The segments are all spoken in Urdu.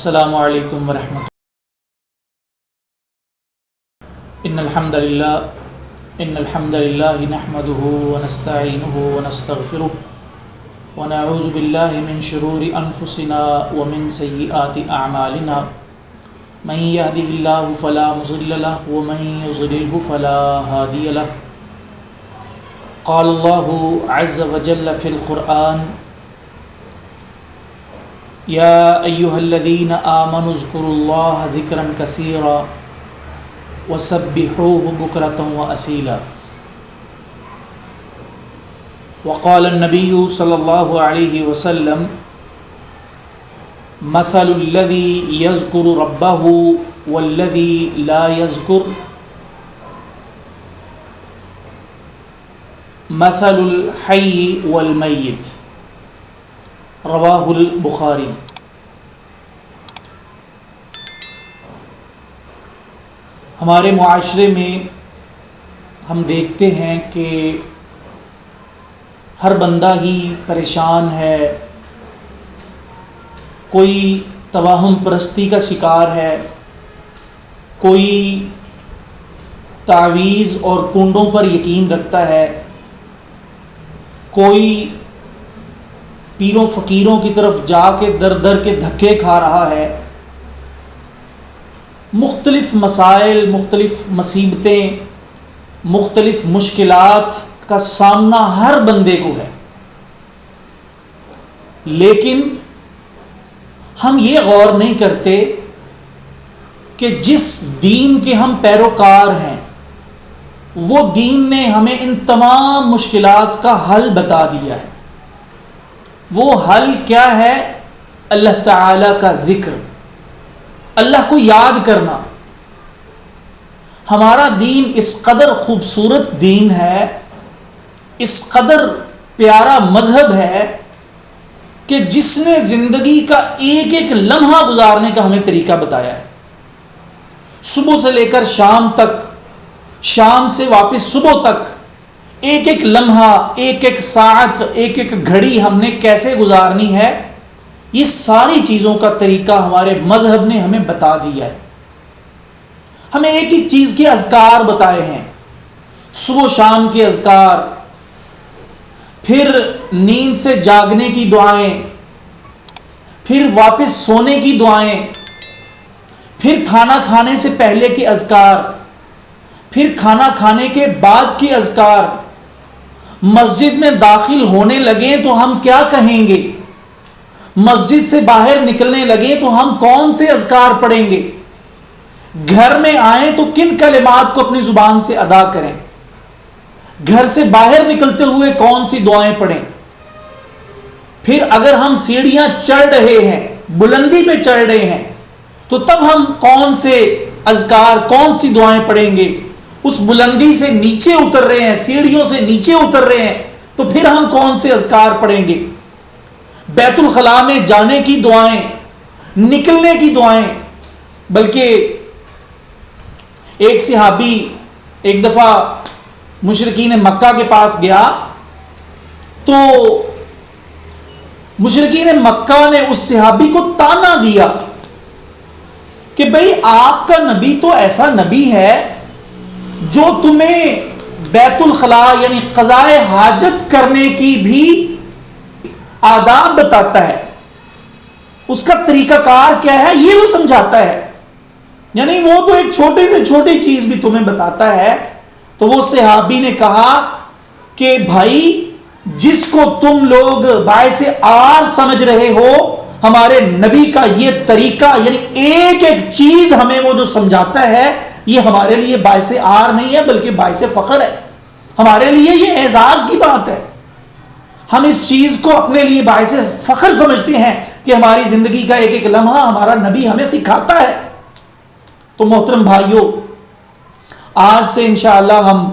السلام علیکم ورحمۃ اللہ۔ ان الحمد للہ نحمده ونستعینه ونستغفره ونعوذ باللہ من شرور انفسنا ومن سیئات اعمالنا من يهده الله فلا مضل له ومن يضلل فلا هادي له۔ قال الله عز وجل في القرآن: یا ایہا الذین آمنوا اذکروا اللہ ذکرا کثیرا وسبحوہ بکرۃ وأصیلا۔ وقال النبی صلی اللہ علیہ وسلم: مثل الذی یذکر ربہ والذی لا یذکر مثل الحی والمیت، رواہ البخاری۔ ہمارے معاشرے میں ہم دیکھتے ہیں کہ ہر بندہ ہی پریشان ہے، کوئی توہم پرستی کا شکار ہے، کوئی تعویذ اور کنڈوں پر یقین رکھتا ہے، کوئی پیروں فقیروں کی طرف جا کے در در کے دھکے کھا رہا ہے۔ مختلف مسائل، مختلف مصیبتیں، مختلف مشکلات کا سامنا ہر بندے کو ہے، لیکن ہم یہ غور نہیں کرتے کہ جس دین کے ہم پیروکار ہیں وہ دین نے ہمیں ان تمام مشکلات کا حل بتا دیا ہے۔ وہ حل کیا ہے؟ اللہ تعالی کا ذکر، اللہ کو یاد کرنا۔ ہمارا دین اس قدر خوبصورت دین ہے، اس قدر پیارا مذہب ہے کہ جس نے زندگی کا ایک ایک لمحہ گزارنے کا ہمیں طریقہ بتایا ہے۔ صبح سے لے کر شام تک، شام سے واپس صبح تک، ایک ایک لمحہ، ایک ایک ساعت، ایک ایک گھڑی ہم نے کیسے گزارنی ہے، یہ ساری چیزوں کا طریقہ ہمارے مذہب نے ہمیں بتا دیا ہے۔ ہمیں ایک ایک چیز کے اذکار بتائے ہیں، صبح شام کے اذکار، پھر نیند سے جاگنے کی دعائیں، پھر واپس سونے کی دعائیں، پھر کھانا کھانے سے پہلے کے اذکار، پھر کھانا کھانے کے بعد کے اذکار۔ مسجد میں داخل ہونے لگیں تو ہم کیا کہیں گے، مسجد سے باہر نکلنے لگیں تو ہم کون سے اذکار پڑھیں گے، گھر میں آئیں تو کن کلمات کو اپنی زبان سے ادا کریں، گھر سے باہر نکلتے ہوئے کون سی دعائیں پڑھیں، پھر اگر ہم سیڑھیاں چڑھ رہے ہیں، بلندی پہ چڑھ رہے ہیں، تو تب ہم کون سے اذکار، کون سی دعائیں پڑھیں گے، اس بلندی سے نیچے اتر رہے ہیں، سیڑھیوں سے نیچے اتر رہے ہیں تو پھر ہم کون سے اذکار پڑھیں گے، بیت الخلاء میں جانے کی دعائیں، نکلنے کی دعائیں۔ بلکہ ایک صحابی ایک دفعہ مشرکین مکہ کے پاس گیا تو مشرکین مکہ نے اس صحابی کو تانا دیا کہ بھئی آپ کا نبی تو ایسا نبی ہے جو تمہیں بیت الخلاء یعنی قضائے حاجت کرنے کی بھی آداب بتاتا ہے، اس کا طریقہ کار کیا ہے یہ وہ سمجھاتا ہے، یعنی وہ تو ایک چھوٹے سے چھوٹی چیز بھی تمہیں بتاتا ہے۔ تو وہ صحابی نے کہا کہ بھائی جس کو تم لوگ باعث آر سمجھ رہے ہو، ہمارے نبی کا یہ طریقہ یعنی ایک ایک چیز ہمیں وہ جو سمجھاتا ہے، یہ ہمارے لیے باعث آر نہیں ہے بلکہ باعث فخر ہے، ہمارے لیے یہ اعزاز کی بات ہے۔ ہم اس چیز کو اپنے لیے باعث فخر سمجھتے ہیں کہ ہماری زندگی کا ایک ایک لمحہ ہمارا نبی ہمیں سکھاتا ہے۔ تو محترم بھائیوں، آج سے انشاءاللہ ہم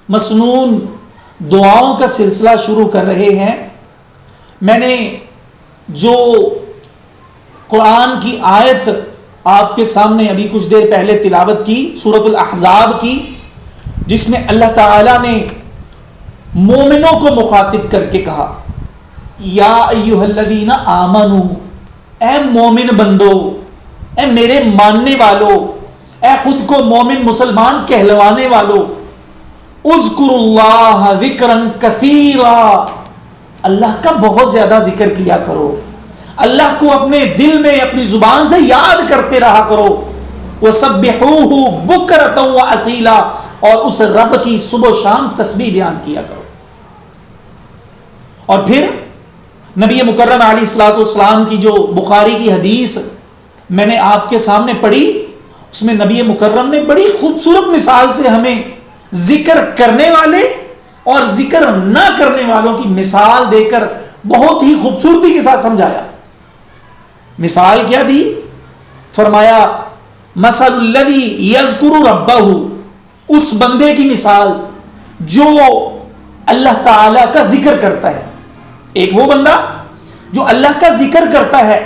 مسنون دعاؤں کا سلسلہ شروع کر رہے ہیں۔ میں نے جو قرآن کی آیت آپ کے سامنے ابھی کچھ دیر پہلے تلاوت کی، سورۃ الاحزاب کی، جس میں اللہ تعالیٰ نے مومنوں کو مخاطب کر کے کہا یا ایھا الذین آمنو، اے مومن بندو، اے میرے ماننے والوں، اے خود کو مومن مسلمان کہلوانے والوں، اذکروا اللہ ذکرا کثیرا، اللہ کا بہت زیادہ ذکر کیا کرو، اللہ کو اپنے دل میں اپنی زبان سے یاد کرتے رہا کرو، وَسَبِّحُوهُ بُكْرَةً وَأَصِيلًا، اور اس رب کی صبح و شام تسبیح بیان کیا کرو۔ اور پھر نبی مکرم علیہ الصلوۃ والسلام کی جو بخاری کی حدیث میں نے آپ کے سامنے پڑھی، اس میں نبی مکرم نے بڑی خوبصورت مثال سے ہمیں ذکر کرنے والے اور ذکر نہ کرنے والوں کی مثال دے کر بہت ہی خوبصورتی کے ساتھ سمجھایا۔ مثال کیا دی؟ فرمایا مثل الذی یذکر ربہ، اس بندے کی مثال جو اللہ تعالی کا ذکر کرتا ہے، ایک وہ بندہ جو اللہ کا ذکر کرتا ہے،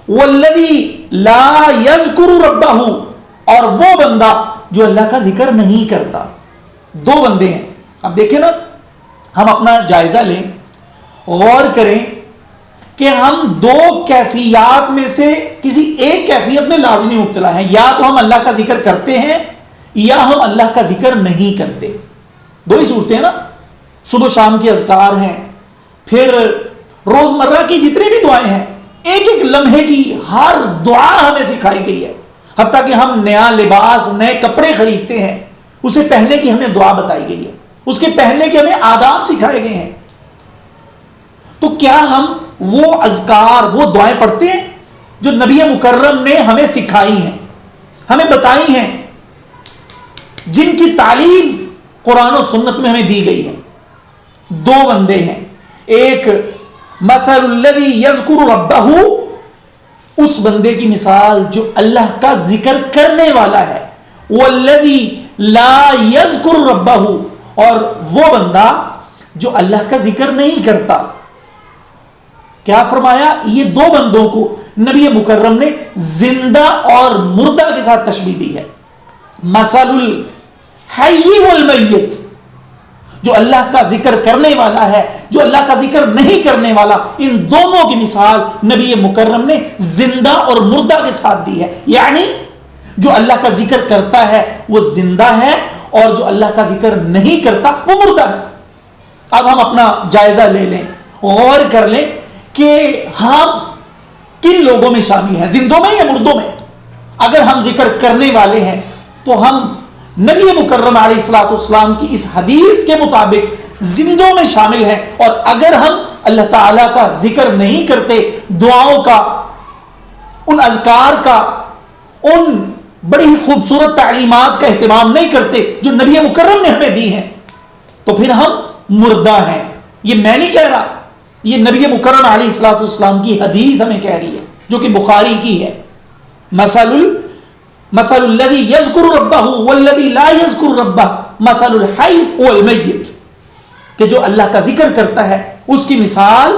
والذی لا یذکر ربہ، اور وہ بندہ جو اللہ کا ذکر نہیں کرتا۔ دو بندے ہیں۔ اب دیکھیں نا، ہم اپنا جائزہ لیں، غور کریں کہ ہم دو کیفیات میں سے کسی ایک کیفیت میں لازمی مبتلا ہیں، یا تو ہم اللہ کا ذکر کرتے ہیں یا ہم اللہ کا ذکر نہیں کرتے۔ دو ہی صورتیں ہیں نا، صبح شام کے اذکار ہیں، پھر روزمرہ کی جتنی بھی دعائیں ہیں، ایک ایک لمحے کی ہر دعا ہمیں سکھائی گئی ہے، حتیٰ کہ ہم نیا لباس، نئے کپڑے خریدتے ہیں، اسے پہننے کی ہمیں دعا بتائی گئی ہے، اس کے پہننے کے ہمیں آداب سکھائے گئے ہیں۔ تو کیا ہم وہ اذکار، وہ دعائیں پڑھتے ہیں جو نبی مکرم نے ہمیں سکھائی ہیں، ہمیں بتائی ہیں، جن کی تعلیم قرآن و سنت میں ہمیں دی گئی ہے؟ دو بندے ہیں، ایک مثل الذی یذکر ربہ، اس بندے کی مثال جو اللہ کا ذکر کرنے والا ہے، والذی لا یذکر ربہ، اور وہ بندہ جو اللہ کا ذکر نہیں کرتا۔ کیا فرمایا؟ یہ دو بندوں کو نبی مکرم نے زندہ اور مردہ کے ساتھ تشبیہ دی ہے۔ مثل الحی والمیت، جو اللہ کا ذکر کرنے والا ہے، جو اللہ کا ذکر نہیں کرنے والا، ان دونوں کی مثال نبی مکرم نے زندہ اور مردہ کے ساتھ دی ہے۔ یعنی جو اللہ کا ذکر کرتا ہے وہ زندہ ہے، اور جو اللہ کا ذکر نہیں کرتا وہ مردہ ہے۔ اب ہم اپنا جائزہ لے لیں، غور کر لیں کہ ہم کن لوگوں میں شامل ہیں، زندوں میں یا مردوں میں؟ اگر ہم ذکر کرنے والے ہیں تو ہم نبی مکرم علیہ الصلوۃ والسلام کی اس حدیث کے مطابق زندوں میں شامل ہیں، اور اگر ہم اللہ تعالیٰ کا ذکر نہیں کرتے، دعاؤں کا، ان اذکار کا، ان بڑی خوبصورت تعلیمات کا اہتمام نہیں کرتے جو نبی مکرم نے ہمیں دی ہیں، تو پھر ہم مردہ ہیں۔ یہ میں نہیں کہہ رہا، یہ نبی مکرم علیہ الصلوۃ والسلام کی حدیث ہمیں کہہ رہی ہے، جو کہ بخاری کی ہے۔ مثل الذی یذکر ربہ والذی لا یذکر ربہ مثل الحی والمیت، کہ جو اللہ کا ذکر کرتا ہے اس کی مثال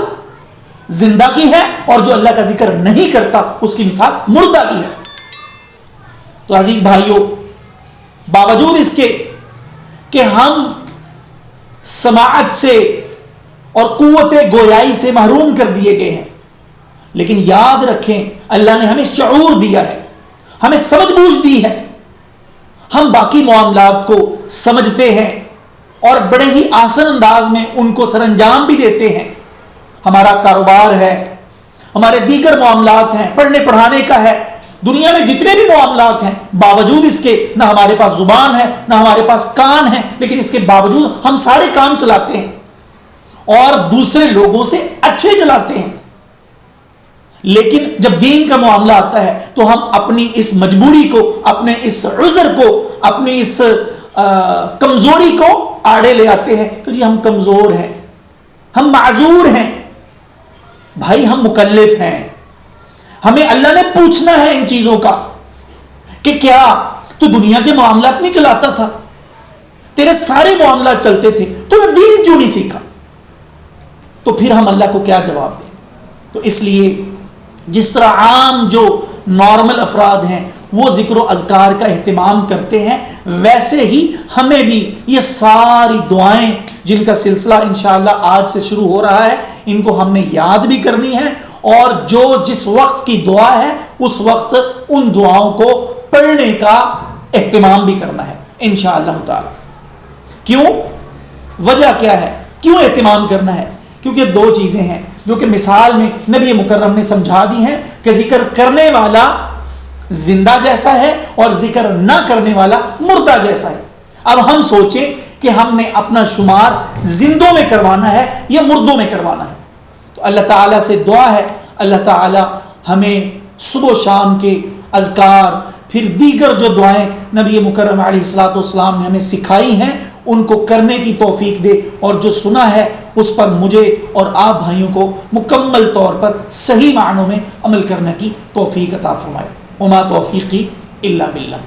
زندہ کی ہے، اور جو اللہ کا ذکر نہیں کرتا اس کی مثال مردہ کی ہے۔ تو عزیز بھائیوں، باوجود اس کے کہ ہم سماعت سے اور قوت گویائی سے محروم کر دیے گئے ہیں، لیکن یاد رکھیں اللہ نے ہمیں شعور دیا ہے، ہمیں سمجھ بوجھ دی ہے، ہم باقی معاملات کو سمجھتے ہیں اور بڑے ہی آسان انداز میں ان کو سر انجام بھی دیتے ہیں۔ ہمارا کاروبار ہے، ہمارے دیگر معاملات ہیں، پڑھنے پڑھانے کا ہے، دنیا میں جتنے بھی معاملات ہیں، باوجود اس کے نہ ہمارے پاس زبان ہے نہ ہمارے پاس کان ہے، لیکن اس کے باوجود ہم سارے کام چلاتے ہیں اور دوسرے لوگوں سے اچھے چلاتے ہیں۔ لیکن جب دین کا معاملہ آتا ہے تو ہم اپنی اس مجبوری کو، اپنے اس عذر کو، اپنی اس کمزوری کو آڑے لے آتے ہیں کہ جی ہم کمزور ہیں، ہم معذور ہیں۔ بھائی ہم مکلف ہیں، ہمیں اللہ نے پوچھنا ہے ان چیزوں کا کہ کیا تو دنیا کے معاملات نہیں چلاتا تھا؟ تیرے سارے معاملات چلتے تھے، تو نے دین کیوں نہیں سیکھا؟ تو پھر ہم اللہ کو کیا جواب دیں؟ تو اس لیے جس طرح عام جو نارمل افراد ہیں وہ ذکر و اذکار کا اہتمام کرتے ہیں، ویسے ہی ہمیں بھی یہ ساری دعائیں جن کا سلسلہ انشاءاللہ آج سے شروع ہو رہا ہے، ان کو ہم نے یاد بھی کرنی ہے اور جو جس وقت کی دعا ہے اس وقت ان دعاؤں کو پڑھنے کا اہتمام بھی کرنا ہے انشاءاللہ تعالی۔ کیوں؟ وجہ کیا ہے؟ کیوں اہتمام کرنا ہے؟ کیونکہ دو چیزیں ہیں جو کہ مثال میں نبی مکرم نے سمجھا دی ہیں کہ ذکر کرنے والا زندہ جیسا ہے اور ذکر نہ کرنے والا مردہ جیسا ہے۔ اب ہم سوچیں کہ ہم نے اپنا شمار زندوں میں کروانا ہے یا مردوں میں کروانا ہے، تو اللہ تعالیٰ سے دعا ہے اللہ تعالیٰ ہمیں صبح و شام کے اذکار پھر دیگر جو دعائیں نبی مکرم علیہ الصلوۃ والسلام نے ہمیں سکھائی ہیں ان کو کرنے کی توفیق دے، اور جو سنا ہے اس پر مجھے اور آپ بھائیوں کو مکمل طور پر صحیح معنوں میں عمل کرنے کی توفیق عطا فرمائے۔ وما توفیقی الا باللہ۔